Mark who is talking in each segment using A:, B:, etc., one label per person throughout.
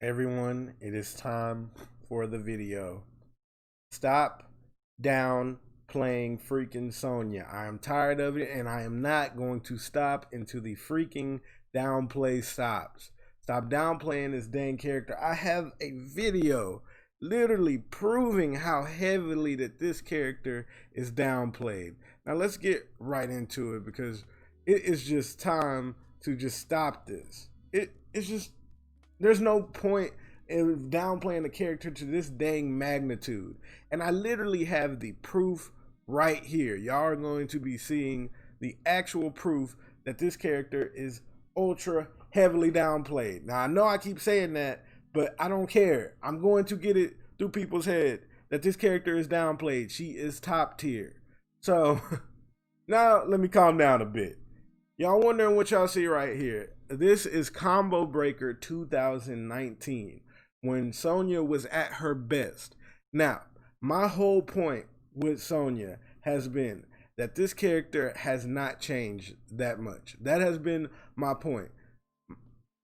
A: Everyone, it is time for the video. Stop down playing freaking Sonya. I am tired of it, and I am not going to stop until the freaking downplay stops. Stop downplaying this dang character. I have a video literally proving how heavily that this character is downplayed. Now let's get right into it because it is just time to just stop this. It's just there's no point in downplaying the character to this dang magnitude. And I literally have the proof right here. Y'all are going to be seeing the actual proof that this character is ultra heavily downplayed. Now I know I keep saying that, but I don't care. I'm going to get it through people's head that this character is downplayed. She is top tier. So now let me calm down a bit. Y'all wondering what y'all see right here. This is Combo Breaker 2019 when Sonya was at her best. Now, my whole point with Sonya has been that this character has not changed that much. That has been my point.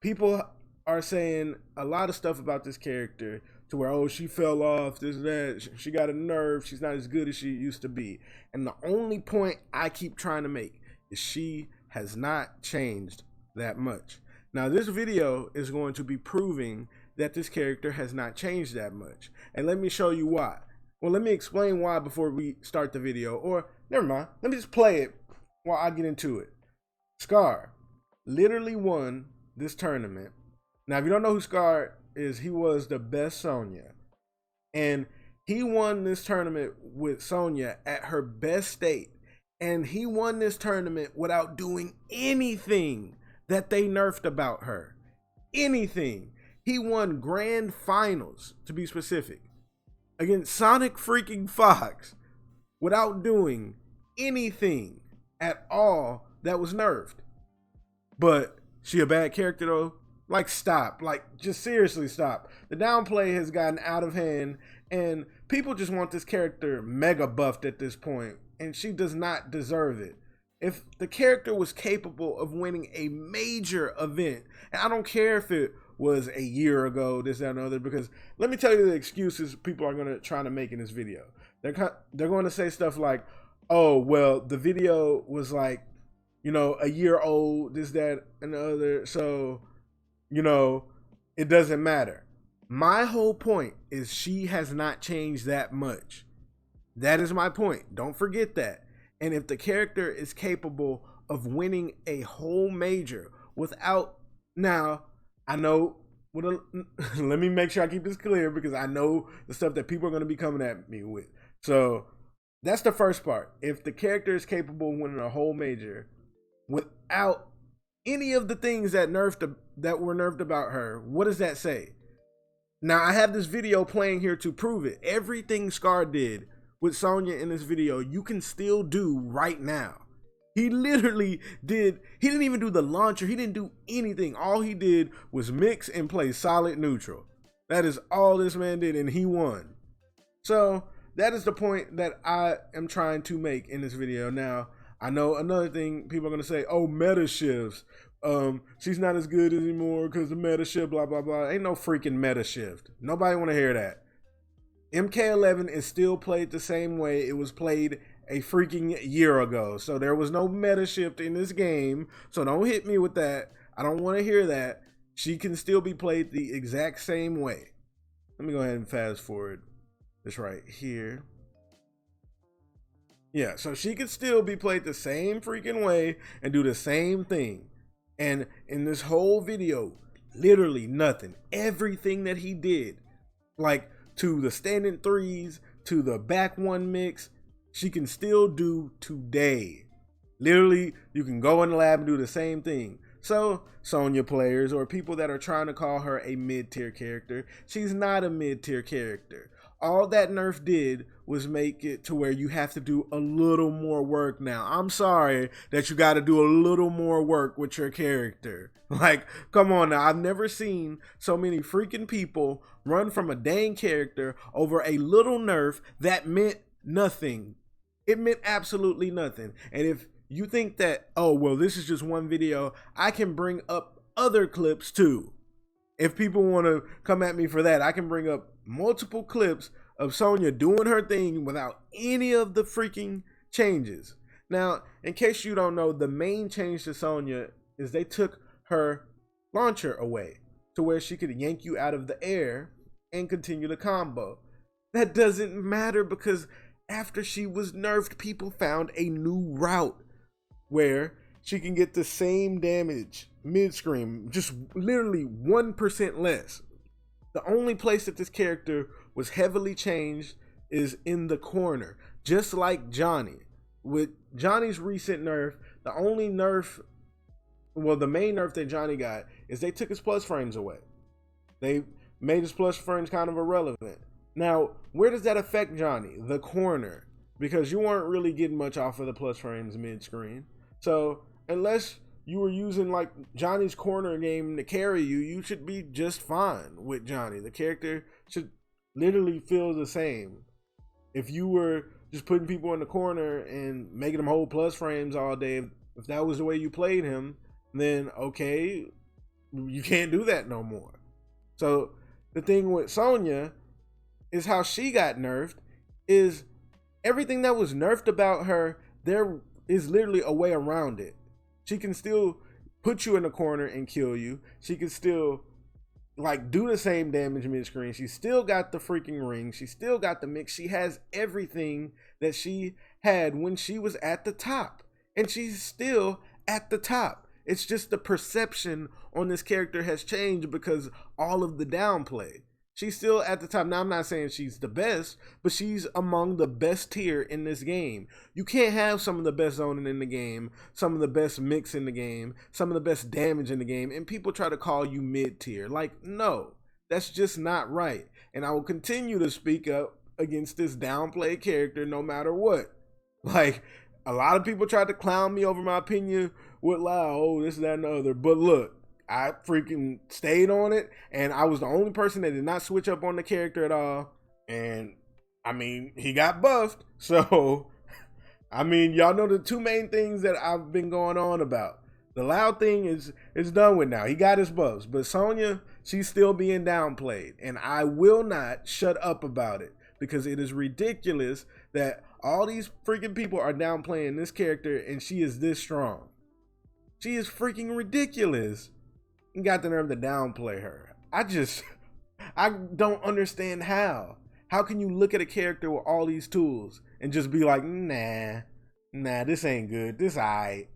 A: People are saying a lot of stuff about this character to where, oh, she fell off, this, that, she got a nerve, she's not as good as she used to be. And the only point I keep trying to make is she has not changed that much. Now this video is going to be proving that this character has not changed that much. And let me show you why. Well, let me explain why before we start the video. Or never mind, let me just play it while I get into it. Scar literally won this tournament. Now if you don't know who Scar is, he was the best Sonya. And he won this tournament with Sonya at her best state. And he won this tournament without doing anything that they nerfed about her. Anything. He won grand finals, to be specific, against Sonic freaking Fox without doing anything at all that was nerfed. But she a bad character though? Like, stop. Like, just seriously stop. The downplay has gotten out of hand and people just want this character mega buffed at this point. And she does not deserve it. If the character was capable of winning a major event, and I don't care if it was a year ago, this, that, and other, because let me tell you the excuses people are going to try to make in this video. They're going to say stuff like, oh, well, the video was like, you know, a year old, this, that, and the other, so, you know, it doesn't matter. My whole point is she has not changed that much. That is my point. Don't forget that. And if the character is capable of winning a whole major without, now I know, let me make sure I keep this clear because I know the stuff that people are going to be coming at me with. So that's the first part. If the character is capable of winning a whole major without any of the things that were nerfed about her, what does that say? Now I have this video playing here to prove it. Everything Scar did with Sonya in this video, you can still do right now. He literally did, he didn't even do the launcher, he didn't do anything. All he did was mix and play solid neutral. That is all this man did, and he won. So that is the point that I am trying to make in this video. Now, I know another thing people are gonna say, oh, meta shifts. She's not as good anymore because the meta shift, blah, blah, blah. Ain't no freaking meta shift. Nobody wanna hear that. MK11 is still played the same way it was played a freaking year ago. So there was no meta shift in this game. So don't hit me with that. I don't want to hear that. She can still be played the exact same way. Let me go ahead and fast forward this right here. Yeah, so she could still be played the same freaking way and do the same thing. And in this whole video, literally nothing. Everything that he did, like, to the standing threes, to the back one mix, she can still do today. Literally, you can go in the lab and do the same thing. So, Sonya players or people that are trying to call her a mid-tier character, she's not a mid-tier character. All that nerf did was make it to where you have to do a little more work now. I'm sorry that you got to do a little more work with your character. Like, come on now. I've never seen so many freaking people run from a dang character over a little nerf that meant nothing. It meant absolutely nothing. And if you think that, oh, well, this is just one video, I can bring up other clips too. If people want to come at me for that, I can bring up multiple clips of Sonya doing her thing without any of the freaking changes. Now, in case you don't know, the main change to Sonya is they took her launcher away to where she could yank you out of the air and continue the combo. That doesn't matter because after she was nerfed, people found a new route where she can get the same damage mid-screen, just literally 1% less. The only place that this character was heavily changed is in the corner, just like Johnny. With Johnny's recent nerf, the only nerf, well, the main nerf that Johnny got is they took his plus frames away. They made his plus frames kind of irrelevant. Now, where does that affect Johnny? The corner, because you weren't really getting much off of the plus frames mid-screen. So unless you were using like Johnny's corner game to carry you, you should be just fine with Johnny. The character should literally feel the same. If you were just putting people in the corner and making them hold plus frames all day, if that was the way you played him, then okay, you can't do that no more. So the thing with Sonya is how she got nerfed is everything that was nerfed about her, there is literally a way around it. She can still put you in the corner and kill you. She can still like do the same damage mid-screen. She still got the freaking ring. She still got the mix. She has everything that she had when she was at the top. And she's still at the top. It's just the perception on this character has changed because all of the downplay. She's still at the top. Now, I'm not saying she's the best, but she's among the best tier in this game. You can't have some of the best zoning in the game, some of the best mix in the game, some of the best damage in the game, and people try to call you mid-tier. Like, no, that's just not right. And I will continue to speak up against this downplayed character no matter what. Like, a lot of people tried to clown me over my opinion with oh, this, that, and the other. But look, I freaking stayed on it, and I was the only person that did not switch up on the character at all. And I mean, he got buffed. So, I mean, y'all know the two main things that I've been going on about. The loud thing is done with now. He got his buffs. But Sonya, she's still being downplayed. And I will not shut up about it because it is ridiculous that all these freaking people are downplaying this character and she is this strong. She is freaking ridiculous. And got the nerve to downplay her. I don't understand how. How can you look at a character with all these tools and just be like, nah, this ain't good. This aight.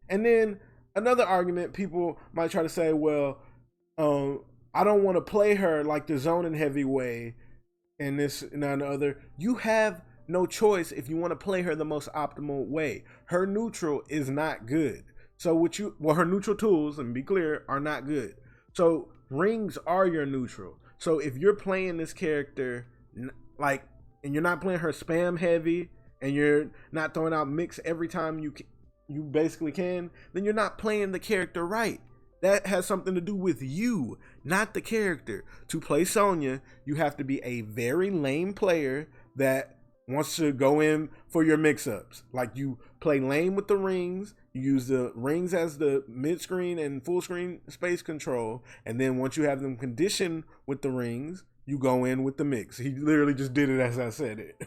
A: And then another argument, people might try to say, well, I don't want to play her like the zoning heavy way and this and that and the other. You have no choice if you want to play her the most optimal way. Her neutral is not good. So her neutral tools, and be clear, are not good. So rings are your neutral. So if you're playing this character like, and you're not playing her spam heavy, and you're not throwing out mix every time you basically can, then you're not playing the character right. That has something to do with you, not the character. To play Sonya, you have to be a very lame player that wants to go in for your mix-ups. Like, you play lane with the rings, you use the rings as the mid-screen and full-screen space control, and then once you have them conditioned with the rings, you go in with the mix. He literally just did it as I said it.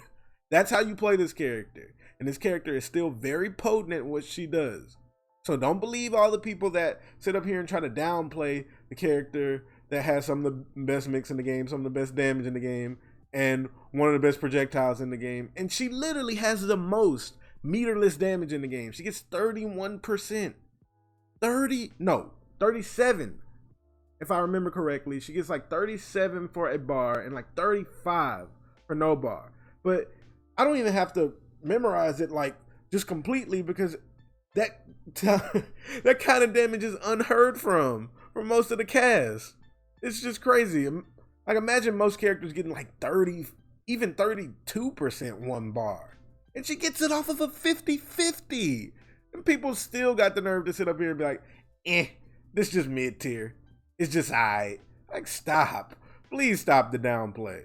A: That's how you play this character. And this character is still very potent at what she does. So don't believe all the people that sit up here and try to downplay the character that has some of the best mix in the game, some of the best damage in the game, and one of the best projectiles in the game. And she literally has the most meterless damage in the game. She gets 31%. 37. If I remember correctly, she gets like 37 for a bar and like 35 for no bar. But I don't even have to memorize it like just completely because that kind of damage is unheard from most of the cast. It's just crazy. Like, imagine most characters getting like 30, even 32% one bar. And she gets it off of a 50-50. And people still got the nerve to sit up here and be like, this just mid-tier. It's just aight. Like, stop. Please stop the downplay.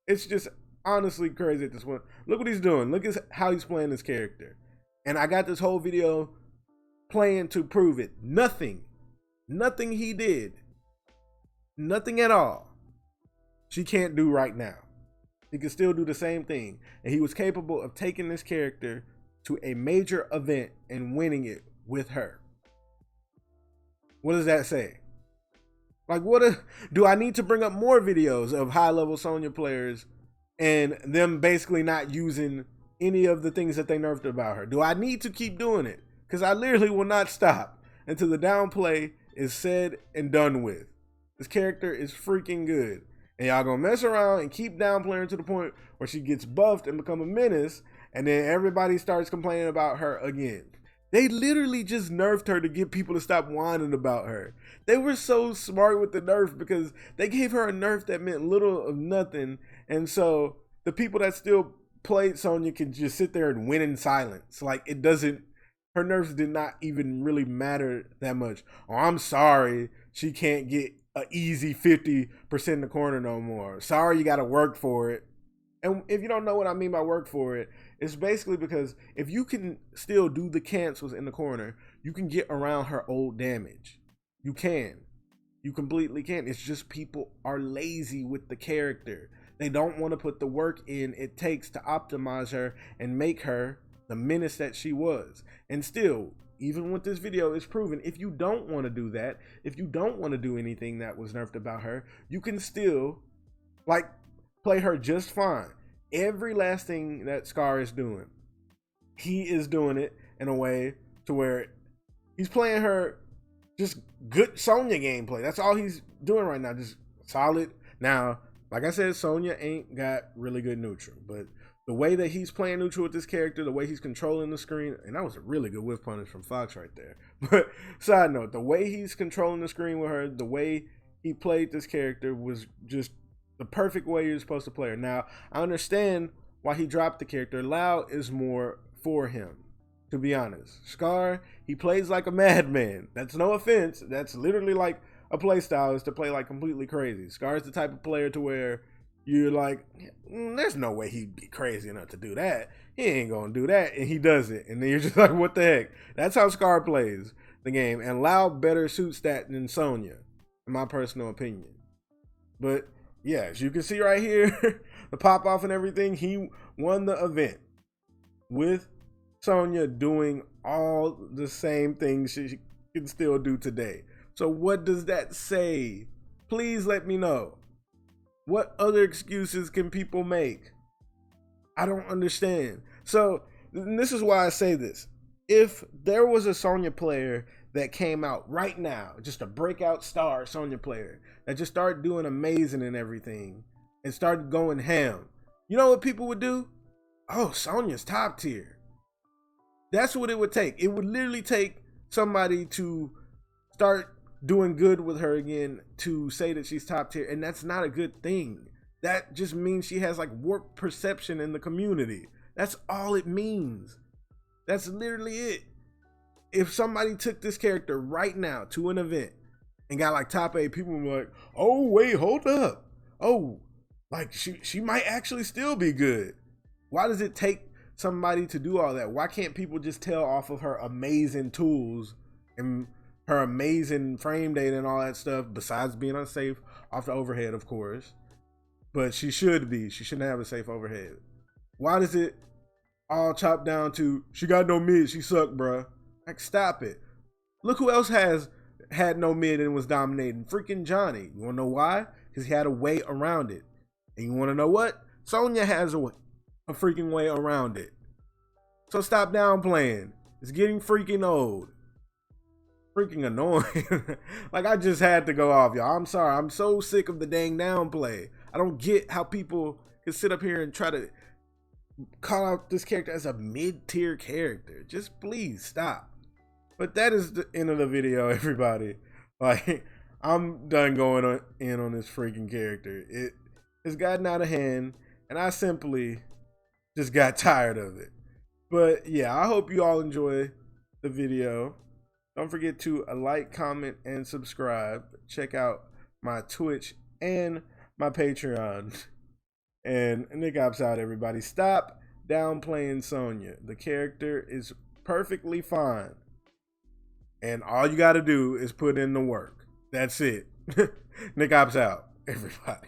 A: It's just honestly crazy at this point. Look what he's doing. Look at how he's playing this character. And I got this whole video playing to prove it. Nothing he did Nothing at all she can't do right now. He can still do the same thing. And he was capable of taking this character to a major event and winning it with her. What does that say? Like, do I need to bring up more videos of high-level Sonya players and them basically not using any of the things that they nerfed about her? Do I need to keep doing it? Because I literally will not stop until the downplay is said and done with. This character is freaking good. And y'all gonna mess around and keep downplaying to the point where she gets buffed and become a menace, and then everybody starts complaining about her again. They literally just nerfed her to get people to stop whining about her. They were so smart with the nerf because they gave her a nerf that meant little of nothing. And so the people that still played Sonya can just sit there and win in silence. Like, it doesn't, her nerfs did not even really matter that much. Oh, I'm sorry, she can't get an easy 50% in the corner no more. Sorry, you got to work for it. And if you don't know what I mean by work for it, it's basically because if you can still do the cancels in the corner, you can get around her old damage. You can. You completely can. It's just people are lazy with the character. They don't want to put the work in it takes to optimize her and make her the menace that she was. And still, even with this video, it's proven if you don't want to do that, if you don't want to do anything that was nerfed about her, you can still, like, play her just fine. Every last thing that Scar is doing, he is doing it in a way to where he's playing her just good Sonya gameplay. That's all he's doing right now, just solid. Now, like I said, Sonya ain't got really good neutral, but the way that he's playing neutral with this character, the way he's controlling the screen, and that was a really good whiff punish from Fox right there. But side note, the way he's controlling the screen with her, the way he played this character was just the perfect way you're supposed to play her. Now, I understand why he dropped the character. Lao is more for him, to be honest. Scar, he plays like a madman. That's no offense. That's literally like a play style, is to play like completely crazy. Scar's the type of player to where you're like, there's no way he'd be crazy enough to do that. He ain't gonna do that, and he does it. And then you're just like, what the heck? That's how Scar plays the game. And Lao better suits that than Sonya, in my personal opinion. But yeah, as you can see right here, the pop off and everything, he won the event with Sonya doing all the same things she can still do today. So what does that say? Please let me know. What other excuses can people make? I don't understand. So this is why I say this. If there was a Sonya player that came out right now, just a breakout star Sonya player that just started doing amazing and everything and started going ham, you know what people would do? Oh, Sonya's top tier. That's what it would take. It would literally take somebody to start doing good with her again to say that she's top tier, and that's not a good thing. That just means she has like warped perception in the community. That's all it means. That's literally it. If somebody took this character right now to an event and got like top 8, people would be like, oh wait, hold up. Oh, like she might actually still be good. Why does it take somebody to do all that? Why can't people just tell off of her amazing tools and her amazing frame data and all that stuff, besides being unsafe off the overhead, of course? But she shouldn't have a safe overhead. Why does it all chop down to, she got no mid, she sucked, bruh? Like, stop it. Look who else had no mid and was dominating. Freaking Johnny. You wanna know why? Because he had a way around it. And you wanna know what? Sonya has a freaking way around it. So stop downplaying. It's getting freaking old. Freaking annoying. Like, I just had to go off, y'all. I'm sorry. I'm so sick of the dang downplay. I don't get how people can sit up here and try to call out this character as a mid-tier character. Just please stop. But that is the end of the video, everybody. Like, I'm done going in on this freaking character. It has gotten out of hand, and I simply just got tired of it. But yeah, I hope you all enjoy the video. Don't forget to like, comment, and subscribe. Check out my Twitch and my Patreon. And Nickopz out, everybody. Stop downplaying Sonya. The character is perfectly fine. And all you got to do is put in the work. That's it. Nickopz out, everybody.